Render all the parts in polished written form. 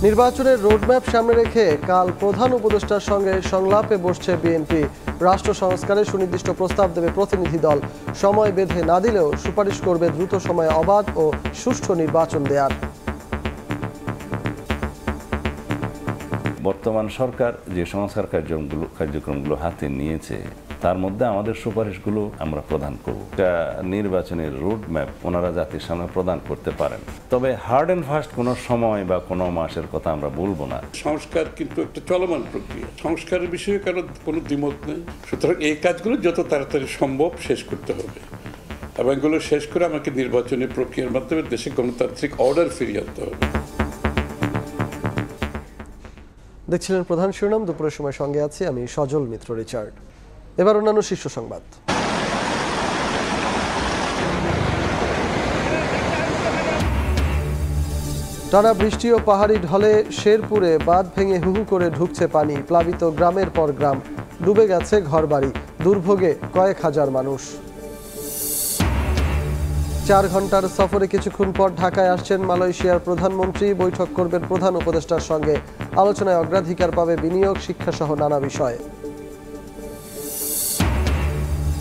নির্বাচনের রোডম্যাপ সামনে রেখে কাল প্রধান উপদেষ্টার সঙ্গে সংলাপে বসছে বিএনপি। রাষ্ট্র সংস্কারে সুনির্দিষ্ট প্রস্তাব দেবে প্রতিনিধি দল। সময় বেঁধে না দিলেও সুপারিশ করবে দ্রুত সময়ে অবাধ ও সুষ্ঠু নির্বাচন দেওয়ার। বর্তমান সরকার যে সংস্কার কার্যক্রমগুলো হাতে নিয়েছে তার মধ্যে আমাদের সুপারিশগুলো আমরা প্রদান করব। এটা নির্বাচনের রোড ম্যাপ ওনারা জাতির সামনে প্রদান করতে পারেন, তবে হার্ড অ্যান্ড ফাস্ট কোনো সময় বা কোনো মাসের কথা আমরা বলবো না। সংস্কার কিন্তু একটা চলমান প্রক্রিয়া, সংস্কারের বিষয়ে কারো কোনো দ্বিমত নেই। সুতরাং এই কাজগুলো যত তাড়াতাড়ি সম্ভব শেষ করতে হবে এবং এগুলো শেষ করে আমাকে নির্বাচনী প্রক্রিয়ার মাধ্যমে দেশে গণতান্ত্রিক অর্ডার ফিরিয়ে আনতে হবে। দেখছিলেন প্রধান শিরোনাম। দুপুরের সময় সঙ্গে আছি আমি সজল মিত্র রিচার্ড। এবার অন্যান্য শীর্ষ সংবাদ। টানা বৃষ্টি ও পাহাড়ি ঢলে শেরপুরে বাঁধ ভেঙে হুহু করে ঢুকছে পানি। প্লাবিত গ্রামের পর গ্রাম, ডুবে গেছে ঘরবাড়ি, দুর্ভোগে কয়েক হাজার মানুষ। 4 ঘন্টার সফরে কিছুক্ষণ পর ঢাকায় আসছেন মালয়েশিয়ার প্রধানমন্ত্রী। বৈঠক করবেন প্রধান উপদেষ্টার সঙ্গে। আলোচনায় অগ্রাধিকার পাবে বিনিয়োগ, শিক্ষাসহ নানা বিষয়।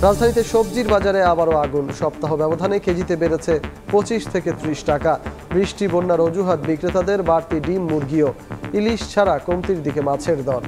রাজধানীতে সবজির বাজারে আবারও আগুন। সপ্তাহ ব্যবধানে কেজিতে বেড়েছে 25 থেকে 30 টাকা। বৃষ্টি বন্যার অজুহাত বিক্রেতাদের, বাড়তি ডিম মুরগিও। ইলিশ ছাড়া কমতির দিকে মাছের দর।